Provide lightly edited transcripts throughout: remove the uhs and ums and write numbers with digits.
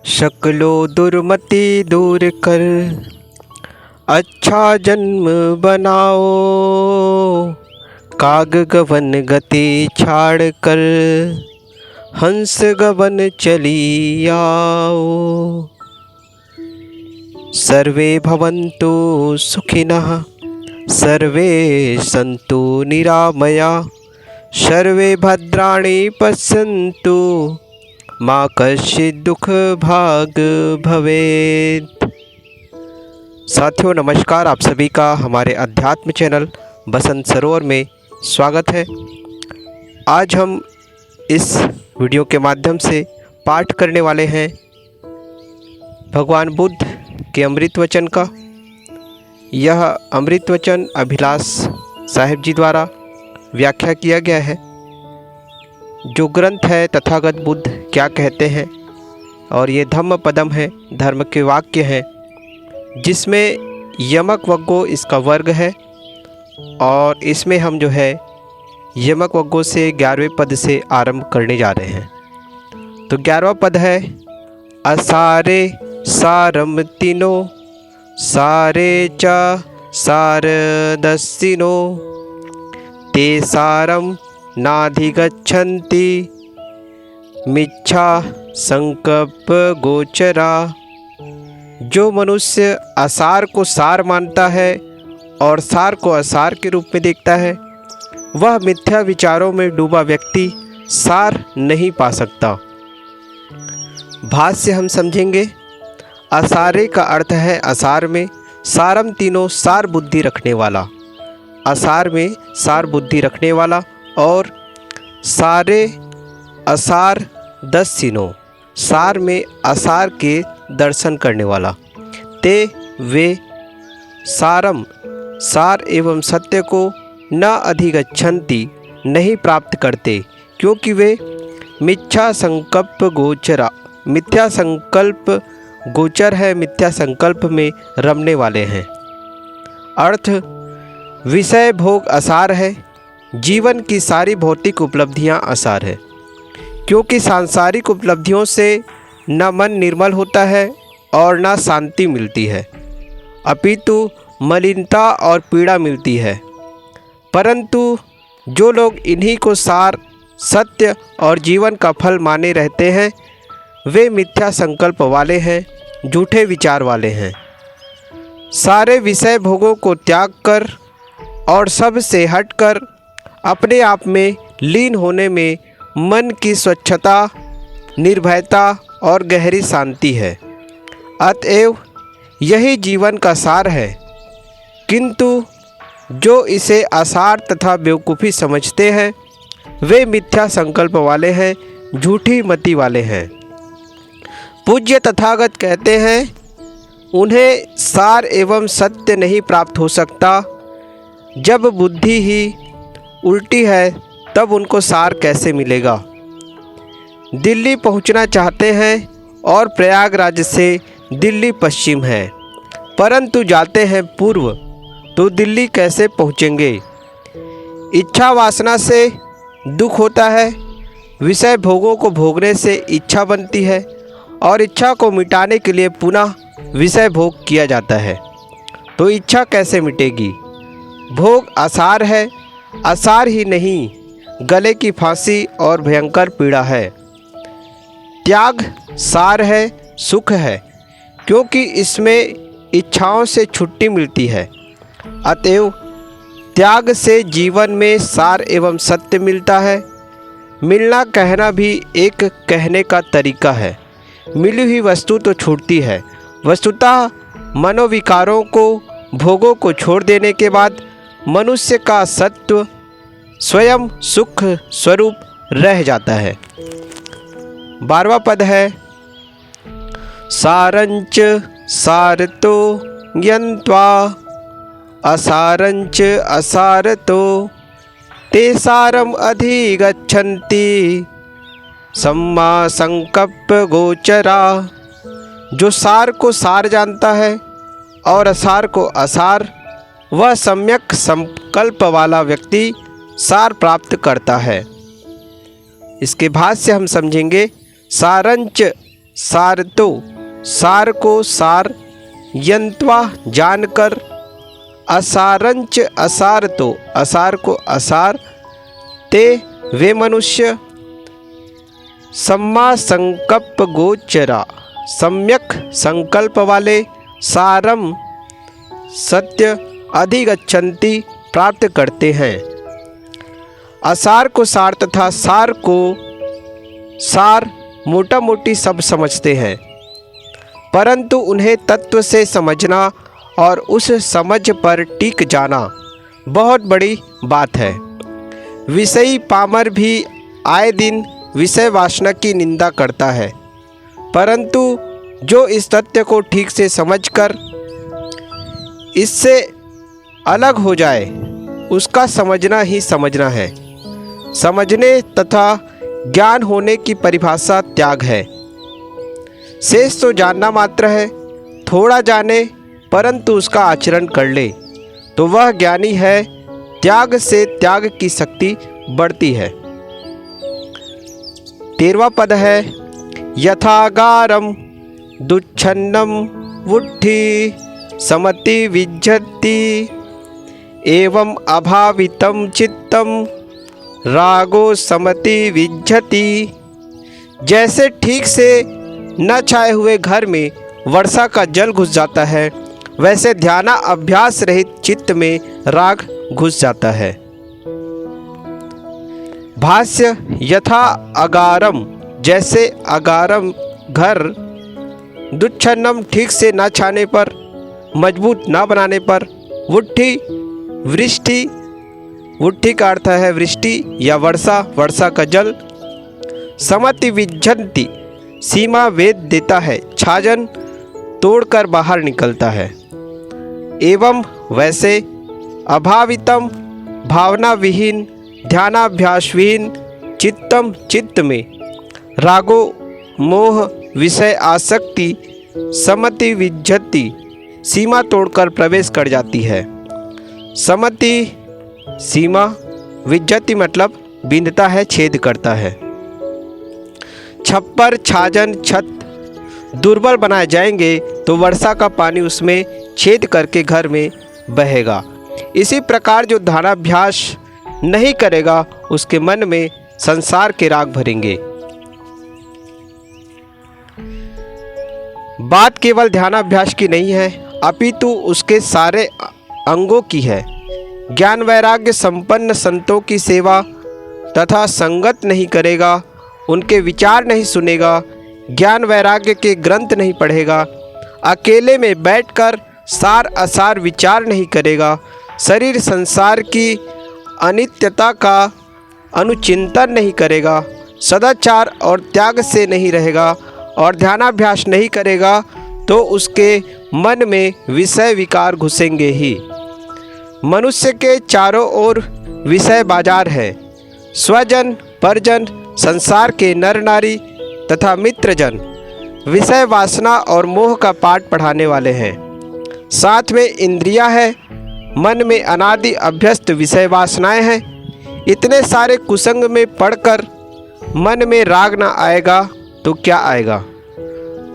शकलो दुर्मति दूर कर अच्छा जन्म बनाओ। काग गवन गति छाड़ कर हंस गवन चली आओ। सर्वे भवन्तु सुखिनः सर्वे सन्तु निरामया सर्वे भद्राणि पश्यन्तु माँ कश्चित् दुख भाग भवेत्। साथियों नमस्कार, आप सभी का हमारे अध्यात्म चैनल बसंत सरोवर में स्वागत है। आज हम इस वीडियो के माध्यम से पाठ करने वाले हैं भगवान बुद्ध के अमृत वचन का। यह अमृत वचन अभिलाष साहिब जी द्वारा व्याख्या किया गया है। जो ग्रंथ है तथागत बुद्ध क्या कहते हैं, और ये धम्म पदम है, धर्म के वाक्य हैं, जिसमें यमक वग्गो इसका वर्ग है। और इसमें हम जो है यमक वग्गो से 11वें पद से आरंभ करने जा रहे हैं। तो 11वां पद है असारे सारम तीनो सारे च सारदस्सिनो ते सारम नाधिगच्छन्ति मिच्छा संकल्प गोचरा। जो मनुष्य असार को सार मानता है और सार को असार के रूप में देखता है, वह मिथ्या विचारों में डूबा व्यक्ति सार नहीं पा सकता। भाष्य हम समझेंगे। असारे का अर्थ है असार में, सारम तीनों सार बुद्धि रखने वाला, असार में सार बुद्धि रखने वाला, और सारे असार 10 सिनों सार में असार के दर्शन करने वाला। ते वे सारम सार एवं सत्य को न अधिगच्छन्ति नहीं प्राप्त करते, क्योंकि वे मिथ्या संकल्प गोचरा, मिथ्या संकल्प गोचर है, मिथ्या संकल्प में रमने वाले हैं। अर्थ विषय भोग असार है, जीवन की सारी भौतिक उपलब्धियां असार है, क्योंकि सांसारिक उपलब्धियों से न मन निर्मल होता है और न शांति मिलती है, अपितु मलिनता और पीड़ा मिलती है। परंतु जो लोग इन्हीं को सार, सत्य और जीवन का फल माने रहते हैं, वे मिथ्या संकल्प वाले हैं, झूठे विचार वाले हैं। सारे विषय भोगों को त्याग कर और सब से हटकर अपने आप में लीन होने में मन की स्वच्छता, निर्भयता और गहरी शांति है। अतएव यही जीवन का सार है। किंतु जो इसे आसार तथा बेवकूफ़ी समझते हैं, वे मिथ्या संकल्प वाले हैं, झूठी मति वाले हैं। पूज्य तथागत कहते हैं, उन्हें सार एवं सत्य नहीं प्राप्त हो सकता। जब बुद्धि ही उल्टी है तब उनको सार कैसे मिलेगा। दिल्ली पहुंचना चाहते हैं और प्रयागराज से दिल्ली पश्चिम है, परंतु जाते हैं पूर्व, तो दिल्ली कैसे पहुंचेंगे। इच्छा वासना से दुख होता है, विषय भोगों को भोगने से इच्छा बनती है और इच्छा को मिटाने के लिए पुनः विषय भोग किया जाता है, तो इच्छा कैसे मिटेगी। भोग आसार है, आसार ही नहीं, गले की फांसी और भयंकर पीड़ा है। त्याग सार है, सुख है, क्योंकि इसमें इच्छाओं से छुट्टी मिलती है। अतएव त्याग से जीवन में सार एवं सत्य मिलता है। मिलना कहना भी एक कहने का तरीका है। मिली हुई वस्तु तो छूटती है। वस्तुतः मनोविकारों को, भोगों को छोड़ देने के बाद मनुष्य का सत्व स्वयं सुख स्वरूप रह जाता है। 12वां पद है सारंच सारतो यन्त्वा असारंच असारतो ते सारम अधिगच्छन्ति सम्मा संकल्प गोचरा। जो सार को सार जानता है और असार को असार, वह सम्यक संकल्प वाला व्यक्ति सार प्राप्त करता है। इसके भाष्य हम समझेंगे। सारंच सारतो, सार को सार यंत्वा जानकर, असारंच असारतो, असार को असार ते वे मनुष्य, सम्मा संकल्प गोचरा, सम्यक संकल्प वाले, सारम सत्य, अधिगच्छन्ति प्राप्त करते हैं। असार को सार तथा सार को सार मोटा मोटी सब समझते हैं, परंतु उन्हें तत्व से समझना और उस समझ पर टिक जाना बहुत बड़ी बात है। विषयी पामर भी आए दिन विषय वासना की निंदा करता है, परंतु जो इस तथ्य को ठीक से समझकर इससे अलग हो जाए, उसका समझना ही समझना है। समझने तथा ज्ञान होने की परिभाषा त्याग है। शेष तो जानना मात्र है। थोड़ा जाने परंतु उसका आचरण कर ले तो वह ज्ञानी है। त्याग से त्याग की शक्ति बढ़ती है। 13वां पद है, यथागारम दुच्छन्नम वुट्ठी समति विज्जति, एवं अभावितम चित्तम रागो समति विज्जति। जैसे ठीक से न छाए हुए घर में वर्षा का जल घुस जाता है, वैसे ध्याना अभ्यास रहित चित्त में राग घुस जाता है। भाष्य, यथा अगारम, जैसे अगारम घर, दुच्छन्नम ठीक से न छाने पर, मजबूत न बनाने पर, वुट्ठी वृष्टि, वुट्ठी का अर्थ है वृष्टि या वर्षा, वर्षा का जल, समति विज्जन्ति सीमा वेद देता है, छाजन तोड़कर बाहर निकलता है। एवं वैसे अभावितम भावना विहीन, ध्यानाभ्यास विहीन, चित्तम चित्त में रागो मोह विषय आसक्ति समति विज्जति सीमा तोड़कर प्रवेश कर जाती है। समति सीमा, विज्जति मतलब बिंदता है, छेद करता है। छप्पर छाजन छत दुर्बल बनाए जाएंगे तो वर्षा का पानी उसमें छेद करके घर में बहेगा। इसी प्रकार जो ध्यानाभ्यास नहीं करेगा उसके मन में संसार के राग भरेंगे। बात केवल ध्यानाभ्यास की नहीं है, अपितु उसके सारे अंगों की है। ज्ञान वैराग्य संपन्न संतों की सेवा तथा संगत नहीं करेगा, उनके विचार नहीं सुनेगा, ज्ञान वैराग्य के ग्रंथ नहीं पढ़ेगा, अकेले में बैठकर सार असार विचार नहीं करेगा, शरीर संसार की अनित्यता का अनुचिंतन नहीं करेगा, सदाचार और त्याग से नहीं रहेगा और ध्यानाभ्यास नहीं करेगा, तो उसके मन में विषय विकार घुसेंगे ही। मनुष्य के चारों ओर विषय बाजार है। स्वजन परजन, संसार के नर नारी तथा मित्रजन विषय वासना और मोह का पाठ पढ़ाने वाले हैं। साथ में इंद्रियां है, मन में अनादि अभ्यस्त विषय वासनाएं हैं। इतने सारे कुसंग में पढ़कर मन में राग न आएगा तो क्या आएगा?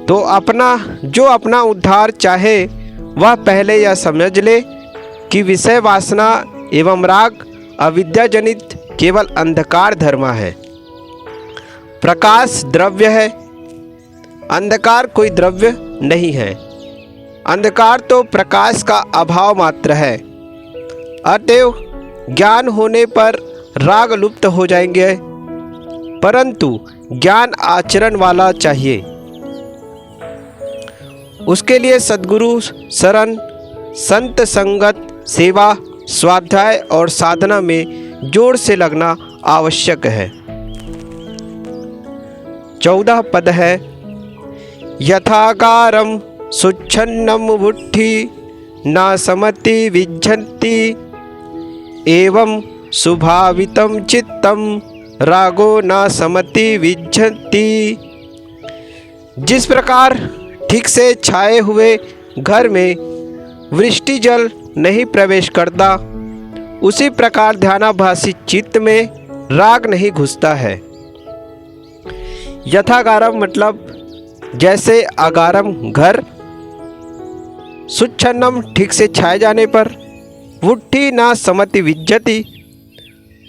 तो जो अपना उद्धार चाहे वह पहले यह समझ ले कि विषय वासना एवं राग अविद्या जनित केवल अंधकार धर्म है। प्रकाश द्रव्य है, अंधकार कोई द्रव्य नहीं है। अंधकार तो प्रकाश का अभाव मात्र है। अतएव ज्ञान होने पर राग लुप्त हो जाएंगे, परंतु ज्ञान आचरण वाला चाहिए। उसके लिए सद्गुरु शरण, संत संगत, सेवा, स्वाध्याय और साधना में जोर से लगना आवश्यक है। 14 पद है, यथाकारम सुच्छन्नम वुट्ठी न समति विज्जन्ति, एवं सुभावितम चित्तम रागो न समति विज्जन्ति। जिस प्रकार ठीक से छाए हुए घर में वृष्टि जल नहीं प्रवेश करता, उसी प्रकार ध्यानाभासी चित्त में राग नहीं घुसता है। यथागारम मतलब जैसे अगारम घर, सुच्छन्नम ठीक से छाए जाने पर, वुट्ठी ना समति विज्जति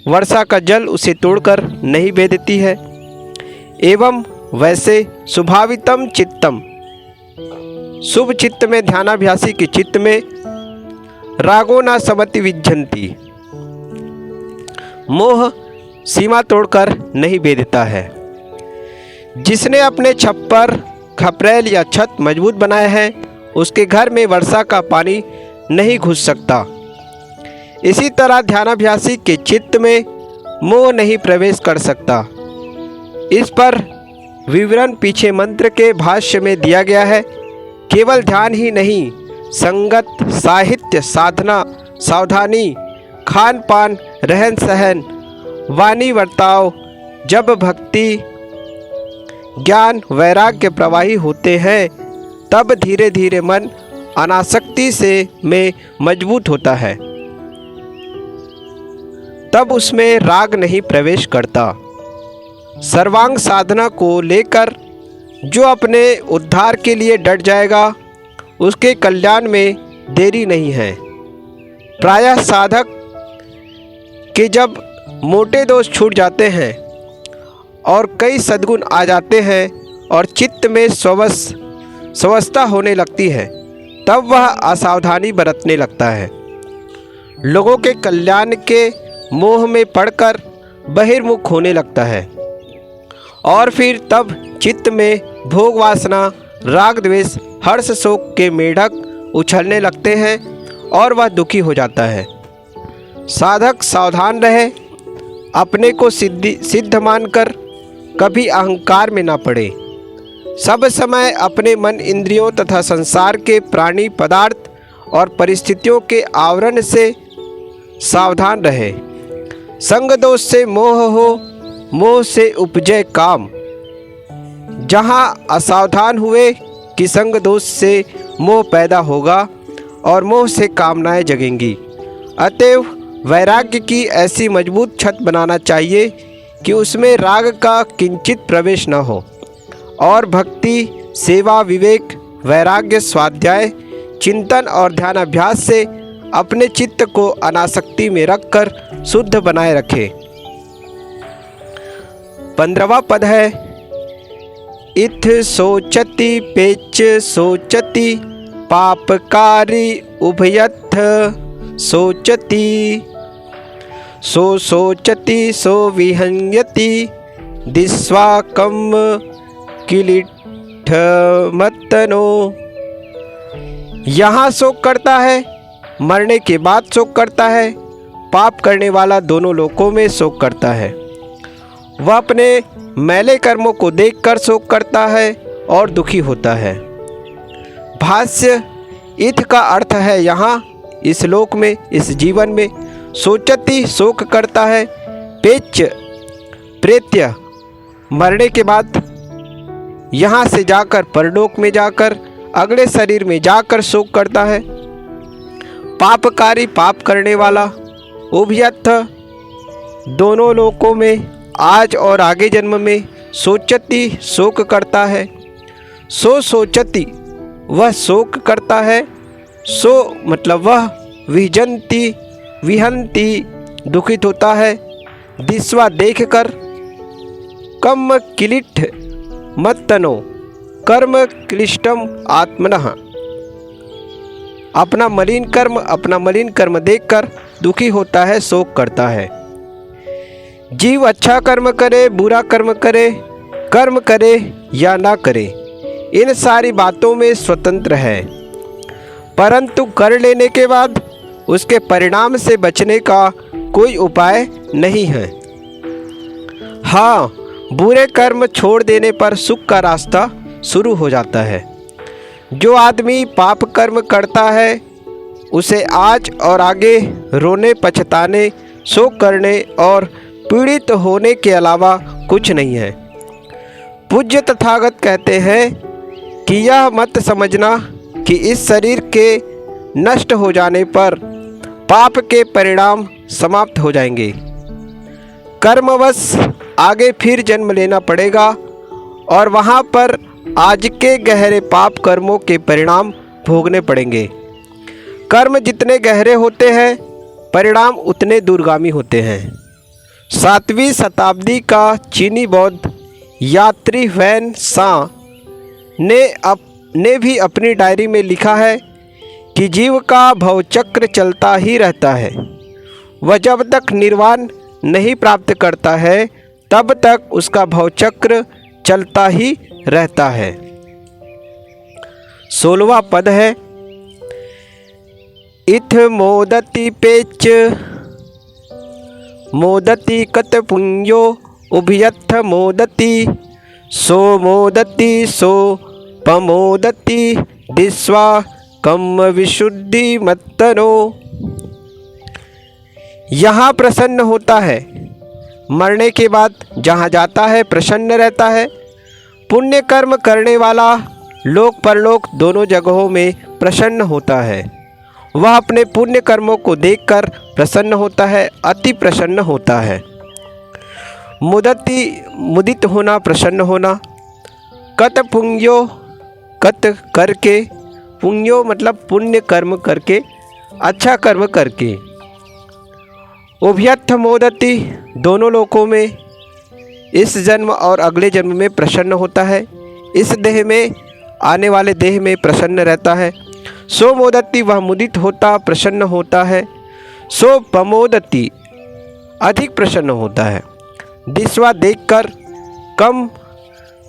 वर्षा का जल उसे तोड़कर नहीं भेदती है। एवं वैसे शुभावितम चित्तम शुभ चित्त में ध्यानाभ्यासी के चित्त में रागो ना समति विज्जंती मोह सीमा तोड़कर नहीं भेदता है। जिसने अपने छप्पर खपरेल या छत मजबूत बनाया है उसके घर में वर्षा का पानी नहीं घुस सकता। इसी तरह ध्यानाभ्यासी के चित्त में मोह नहीं प्रवेश कर सकता। इस पर विवरण पीछे मंत्र के भाष्य में दिया गया है। केवल ध्यान ही नहीं, संगत, साहित्य, साधना, सावधानी, खान पान, रहन सहन, वाणी वर्ताव, जब भक्ति, ज्ञान, वैराग्य प्रवाही होते हैं तब धीरे धीरे मन अनासक्ति से में मजबूत होता है। तब उसमें राग नहीं प्रवेश करता। सर्वांग साधना को लेकर जो अपने उद्धार के लिए डट जाएगा उसके कल्याण में देरी नहीं है। प्रायः साधक के जब मोटे दोष छूट जाते हैं और कई सद्गुण आ जाते हैं और चित्त में स्वस्थता होने लगती है तब वह असावधानी बरतने लगता है। लोगों के कल्याण के मोह में पड़कर बहिर्मुख होने लगता है और फिर तब चित्त में भोग वासना, राग द्वेष, हर्ष शोक के मेढक उछलने लगते हैं और वह दुखी हो जाता है। साधक सावधान रहे, अपने को सिद्ध मानकर कभी अहंकार में ना पड़े। सब समय अपने मन, इंद्रियों तथा संसार के प्राणी, पदार्थ और परिस्थितियों के आवरण से सावधान रहे। संग दोष से मोह हो, मोह से उपजे काम। जहाँ असावधान हुए कि संग दोष से मोह पैदा होगा और मोह से कामनाएं जगेंगी। अतएव वैराग्य की ऐसी मजबूत छत बनाना चाहिए कि उसमें राग का किंचित प्रवेश न हो और भक्ति, सेवा, विवेक, वैराग्य, स्वाध्याय, चिंतन और ध्यानाभ्यास से अपने चित्त को अनासक्ति में रखकर शुद्ध बनाए रखे। 15वां पद है इथ सोचति पेच सोचति पापकारी उभयथ सोचति सो सोचति सो विहन्यति दिस्वा कम किलिठ मत्तनो। यहाँ शोक करता है, मरने के बाद शोक करता है। पाप करने वाला दोनों लोकों में शोक करता है। वह अपने मैले कर्मों को देखकर शोक करता है और दुखी होता है। भाष्य इथ का अर्थ है यहाँ इस लोक में, इस जीवन में। सोचती शोक करता है, पेच प्रेत्य मरने के बाद यहाँ से जाकर परलोक में जाकर अगले शरीर में जाकर शोक करता है। पापकारी पाप करने वाला, उभयथ दोनों लोकों में, आज और आगे जन्म में, सोचती शोक करता है। सो सोचती वह शोक करता है, सो मतलब वह, विजंती विहंती दुखित होता है, दिस्वा देखकर, कम किलिठ मत्तनो कर्म क्लिष्टम आत्मनः अपना मलिन कर्म देखकर दुखी होता है, शोक करता है। जीव अच्छा कर्म करे, बुरा कर्म करे या ना करे, इन सारी बातों में स्वतंत्र है, परंतु कर लेने के बाद उसके परिणाम से बचने का कोई उपाय नहीं है। हाँ, बुरे कर्म छोड़ देने पर सुख का रास्ता शुरू हो जाता है। जो आदमी पाप कर्म करता है उसे आज और आगे रोने, पछताने, शोक करने और पीड़ित होने के अलावा कुछ नहीं है। पूज्य तथागत कहते हैं कि यह मत समझना कि इस शरीर के नष्ट हो जाने पर पाप के परिणाम समाप्त हो जाएंगे। कर्मवश आगे फिर जन्म लेना पड़ेगा और वहाँ पर आज के गहरे पाप कर्मों के परिणाम भोगने पड़ेंगे। कर्म जितने गहरे होते हैं, परिणाम उतने दूरगामी होते हैं। 7वीं शताब्दी का चीनी बौद्ध यात्री वैन सा ने भी अपनी डायरी में लिखा है कि जीव का भवचक्र चलता ही रहता है। वह जब तक निर्वाण नहीं प्राप्त करता है तब तक उसका भवचक्र चलता ही रहता है। 16वां पद है, इथ मोदति पेच मोदति कत पुंजो उभयथ मोदति सो पमोदति दिस्वा कम विशुद्धि मत्तनो। यहाँ प्रसन्न होता है, मरने के बाद जहाँ जाता है प्रसन्न रहता है। पुण्य कर्म करने वाला लोक परलोक दोनों जगहों में प्रसन्न होता है। वह अपने पुण्य कर्मों को देखकर प्रसन्न होता है, अति प्रसन्न होता है। मुदित होना, प्रसन्न होना। कत पुंजो, कत करके, पुण्यो मतलब पुण्य कर्म करके, अच्छा कर्म करके। उभयथ मोदति, दोनों लोकों में, इस जन्म और अगले जन्म में प्रसन्न होता है। इस देह में, आने वाले देह में प्रसन्न रहता है। सो मोदति, वह मुदित होता, प्रसन्न होता है। सो पमोदति, अधिक प्रसन्न होता है। दिस्वा, देखकर।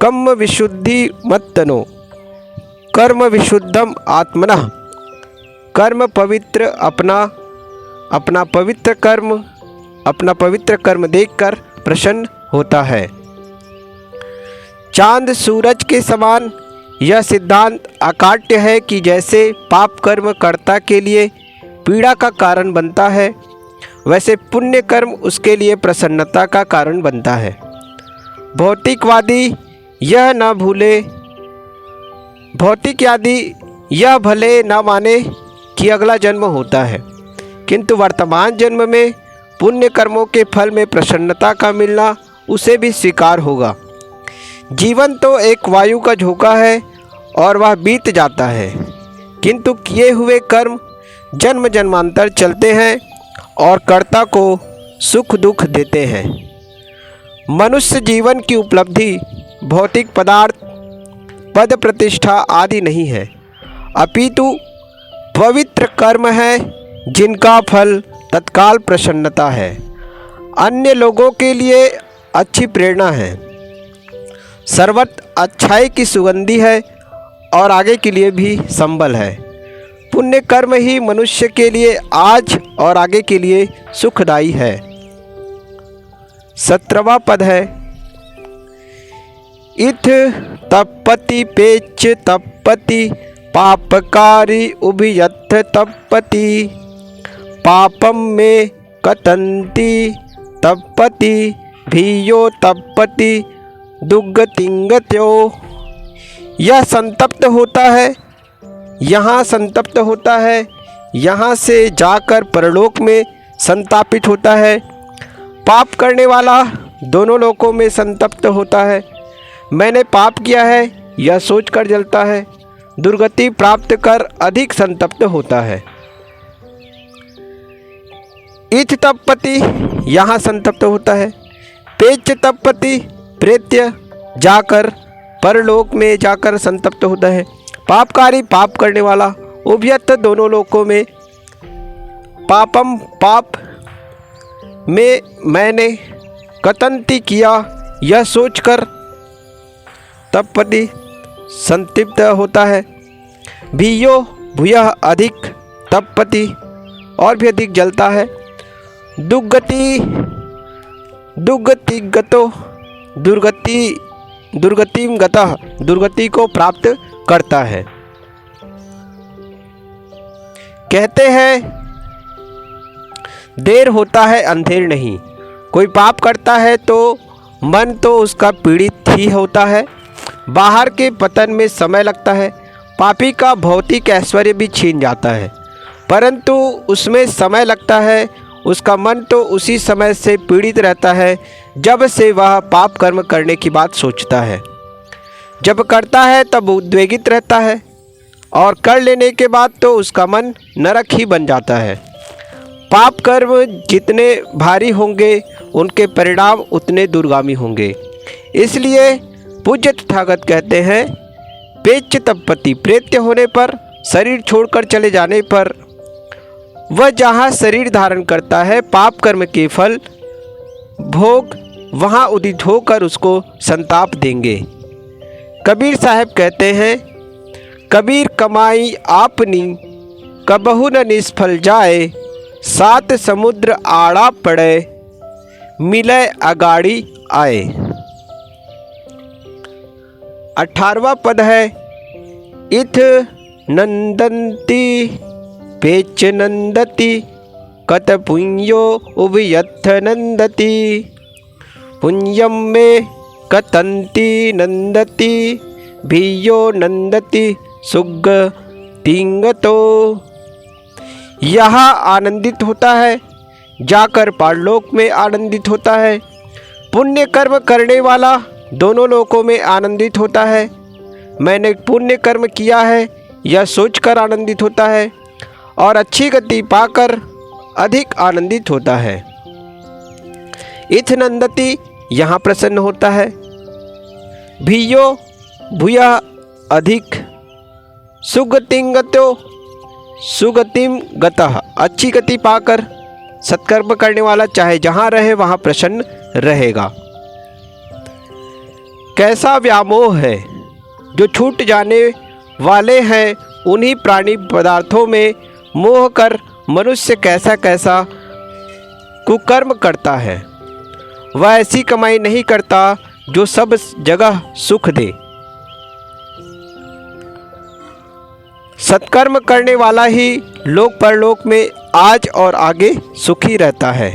कम विशुद्धि मत्तनो, कर्म विशुद्धम आत्मनः, कर्म पवित्र, अपना पवित्र कर्म देखकर प्रसन्न होता है। चांद सूरज के समान यह सिद्धांत अकाट्य है कि जैसे पाप कर्म कर्ता के लिए पीड़ा का कारण बनता है, वैसे पुण्य कर्म उसके लिए प्रसन्नता का कारण बनता है। भौतिकवादी यह न भूले, भौतिकवादी यह भले न माने कि अगला जन्म होता है, किंतु वर्तमान जन्म में पुण्य कर्मों के फल में प्रसन्नता का मिलना उसे भी स्वीकार होगा। जीवन तो एक वायु का झोंका है और वह बीत जाता है, किंतु किए हुए कर्म जन्म जन्मांतर चलते हैं और कर्ता को सुख दुख देते हैं। मनुष्य जीवन की उपलब्धि भौतिक पदार्थ, पद प्रतिष्ठा आदि नहीं है, अपितु पवित्र कर्म है जिनका फल तत्काल प्रसन्नता है, अन्य लोगों के लिए अच्छी प्रेरणा है, सर्वत्र अच्छाई की सुगंधी है और आगे के लिए भी संबल है। पुण्य कर्म ही मनुष्य के लिए आज और आगे के लिए सुखदायी है। 17वां पद है, इथ तपति पेच तपति पापकारी उभयथ तपति पापम में कतंती तपति भीयो तपति दुग्गतिंगत्यो। यह संतप्त होता है, यहाँ संतप्त होता है, यहाँ से जाकर परलोक में संतापित होता है। पाप करने वाला दोनों लोकों में संतप्त होता है। मैंने पाप किया है यह सोचकर जलता है, दुर्गति प्राप्त कर अधिक संतप्त होता है। इथ तपति, यहाँ संतप्त होता है। पेच तपति, प्रेत्य जाकर परलोक में जाकर संतप्त होता है। पापकारी, पाप करने वाला, उभयथ दोनों लोकों में, पापम पाप में मैंने, कतंती किया यह सोचकर, तपति संतप्त होता है। भीयो भूयः अधिक, तपति और भी अधिक जलता है। दुर्गतिगतो, दुर्गतिम गतः, दुर्गति को प्राप्त करता है। कहते हैं देर होता है अंधेर नहीं। कोई पाप करता है तो मन तो उसका पीड़ित ही होता है, बाहर के पतन में समय लगता है। पापी का भौतिक ऐश्वर्य भी छीन जाता है, परंतु उसमें समय लगता है। उसका मन तो उसी समय से पीड़ित रहता है जब से वह पाप कर्म करने की बात सोचता है। जब करता है तब उद्वेगित रहता है और कर लेने के बाद तो उसका मन नरक ही बन जाता है। पाप कर्म जितने भारी होंगे उनके परिणाम उतने दूरगामी होंगे। इसलिए पूज्य तथागत कहते हैं, पेच तपति प्रेत्य होने पर, शरीर छोड़कर चले जाने पर वह जहाँ शरीर धारण करता है पाप कर्म के फल भोग वहाँ उदित होकर उसको संताप देंगे। कबीर साहब कहते हैं, कबीर कमाई आपनी कबहु न निष्फल जाए, सात समुद्र आड़ा पड़े मिले अगाड़ी आए। 18वां पद है, इथ नंदंती पेच नंदती कत पुण्यो उभयथ नंदती, पुण्यम में कतंती नंदती भियो नंदती सुग तिंगतो। यहाँ आनंदित होता है, जाकर पारलोक में आनंदित होता है। पुण्य कर्म करने वाला दोनों लोकों में आनंदित होता है। मैंने पुण्य कर्म किया है यह सोचकर आनंदित होता है और अच्छी गति पाकर अधिक आनंदित होता है। इथ नंदती यहाँ प्रसन्न होता है। भियो भूया अधिक, सुगतिंगतो सुगतिम गतः अच्छी गति पाकर सत्कर्म करने वाला चाहे जहाँ रहे वहाँ प्रसन्न रहेगा। कैसा व्यामोह है, जो छूट जाने वाले हैं उन्हीं प्राणी पदार्थों में मोह कर मनुष्य कैसा कैसा कुकर्म करता है। वह ऐसी कमाई नहीं करता जो सब जगह सुख दे। सत्कर्म करने वाला ही लोक परलोक में आज और आगे सुखी रहता है।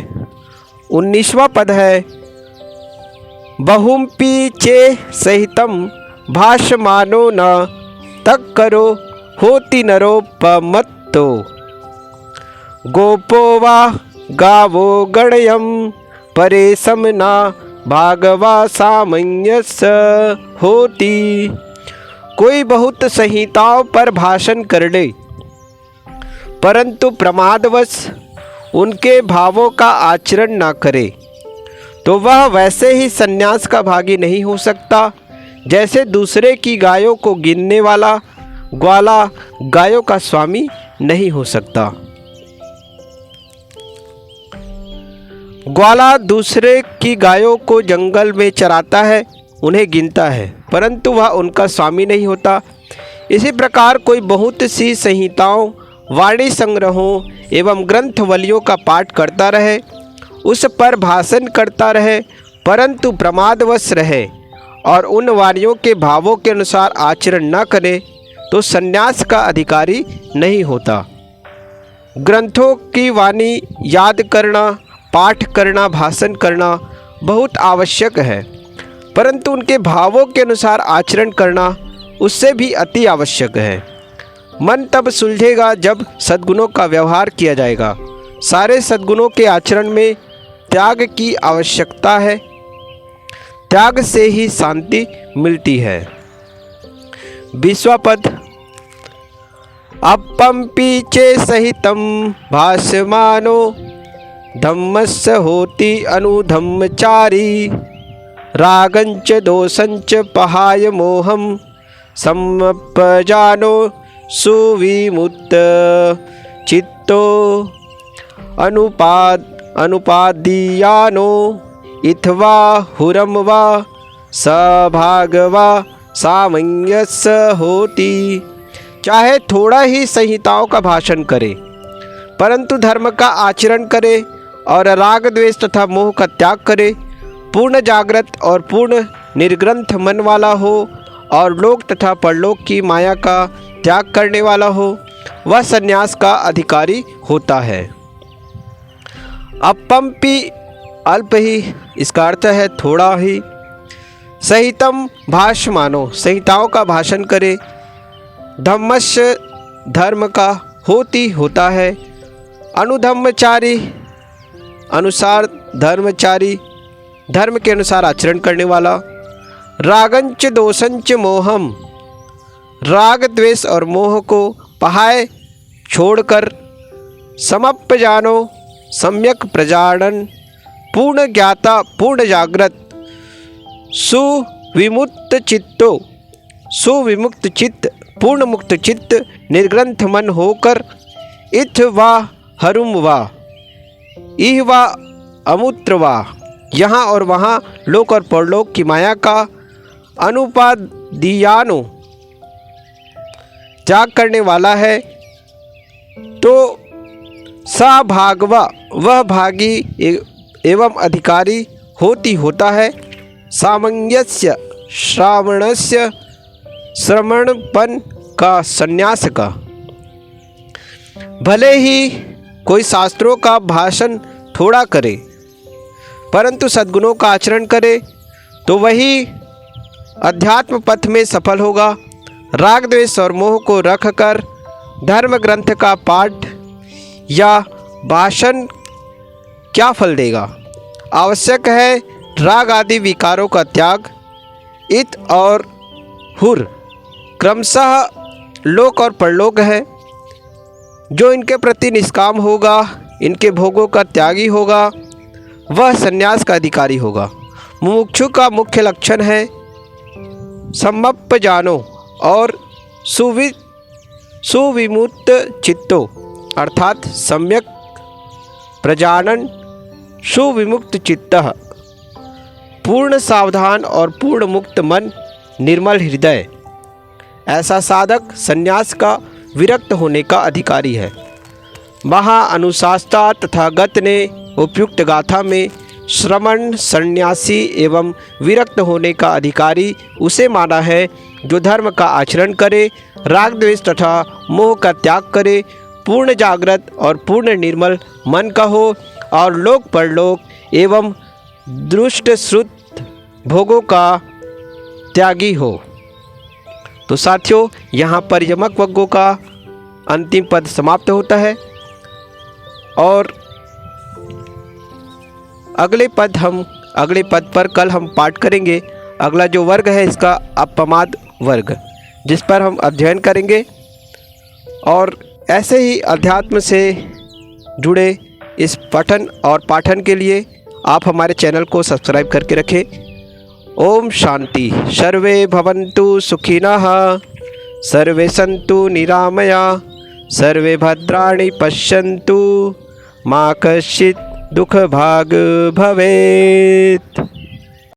19वां पद है, बहुम्पि चे सहितम भाषमानो न तक करो होति नरोपमत्तो, गोपो वा गावो गणयम परेशम ना भागवा सामंजस्य होती। कोई बहुत संहिताओं पर भाषण कर ले परंतु प्रमादवश उनके भावों का आचरण ना करे तो वह वैसे ही सन्यास का भागी नहीं हो सकता जैसे दूसरे की गायों को गिनने वाला ग्वाला गायों का स्वामी नहीं हो सकता। ग्वाला दूसरे की गायों को जंगल में चराता है, उन्हें गिनता है, परंतु वह उनका स्वामी नहीं होता। इसी प्रकार कोई बहुत सी संहिताओं, वाणी संग्रहों एवं ग्रंथवलियों का पाठ करता रहे, उस पर भाषण करता रहे, परंतु प्रमादवश रहे और उन वाणियों के भावों के अनुसार आचरण न करे तो सन्यास का अधिकारी नहीं होता। ग्रंथों की वाणी याद करना, पाठ करना, भाषण करना बहुत आवश्यक है, परंतु उनके भावों के अनुसार आचरण करना उससे भी अति आवश्यक है। मन तब सुलझेगा जब सद्गुणों का व्यवहार किया जाएगा। सारे सद्गुणों के आचरण में त्याग की आवश्यकता है, त्याग से ही शांति मिलती है। 20वां पद, अपम्पि चे सहितम भाष्यमानो धम्मस्य होति अनुधम्मचारी, रागंच दोषंच पहाय मोहम सम्पजानो सुविमुक्त चित्तो अनुपादीयानो इथवा हुरम वा सभागवा सामंजस्य होति। चाहे थोड़ा ही संहिताओं का भाषण करे परंतु धर्म का आचरण करे और राग द्वेष तथा मोह का त्याग करे, पूर्ण जागृत और पूर्ण निर्ग्रंथ मन वाला हो और लोक तथा परलोक की माया का त्याग करने वाला हो, वह सन्यास का अधिकारी होता है। अपम्पि अल्प ही, इसका अर्थ है थोड़ा ही। सहितम भाष्यमानो, संहिताओं का भाषण करे। धम्मस्य धर्म का, होती होता है। अनुधम्मचारी अनुसार धर्मचारी, धर्म के अनुसार आचरण करने वाला। रागंच दोषंच मोहम, राग द्वेष और मोह को पहाय छोड़कर समप्प जानो सम्यक प्रजानन, पूर्ण ज्ञाता पूर्ण जागृत सुविमुक्त चित्तो, सुविमुक्त चित्त पूर्ण मुक्त चित्त निर्ग्रंथ मन होकर इथ वा हरुम वा इह वा अमूत्र वा, यहाँ और वहाँ लोक और परलोक की माया का अनुपादियानो त्याग करने वाला है, तो सा भागवा वह भागी एवं अधिकारी होती होता है सामंजस्य श्रावणस्य श्रवणपन का संन्यास का। भले ही कोई शास्त्रों का भाषण थोड़ा करे परंतु सद्गुणों का आचरण करे तो वही अध्यात्म पथ में सफल होगा। राग द्वेष और मोह को रखकर धर्म ग्रंथ का पाठ या भाषण क्या फल देगा। आवश्यक है राग आदि विकारों का त्याग। इत और हुर क्रमशः लोक और परलोक है। जो इनके प्रति निष्काम होगा, इनके भोगों का त्यागी होगा, वह संन्यास का अधिकारी होगा। मुमुक्षु का मुख्य लक्षण है सम्मप्प जानो और सुविमुक्त चित्तो, अर्थात सम्यक प्रजानन सुविमुक्त चित्तः, पूर्ण सावधान और पूर्ण मुक्त मन, निर्मल हृदय। ऐसा साधक संन्यास का विरक्त होने का अधिकारी है। महाअनुशास्ता तथागत ने उपयुक्त गाथा में श्रमण संन्यासी एवं विरक्त होने का अधिकारी उसे माना है जो धर्म का आचरण करे, राग द्वेष तथा मोह का त्याग करे, पूर्ण जागृत और पूर्ण निर्मल मन का हो और लोक परलोक एवं दुष्ट श्रुत भोगों का त्यागी हो। तो साथियों, यहाँ पर यमक वग्गों का अंतिम पद समाप्त होता है और अगले पद पर कल हम पाठ करेंगे। अगला जो वर्ग है इसका अपमाद वर्ग, जिस पर हम अध्ययन करेंगे। और ऐसे ही अध्यात्म से जुड़े इस पठन और पाठन के लिए आप हमारे चैनल को सब्सक्राइब करके रखें। ओम शांति। सर्वे भवन्तु सुखिनः, सर्वे सन्तु निरामया, सर्वे भद्राणि पश्यन्तु, मा कश्चित् दुःखभाग् भवेत्।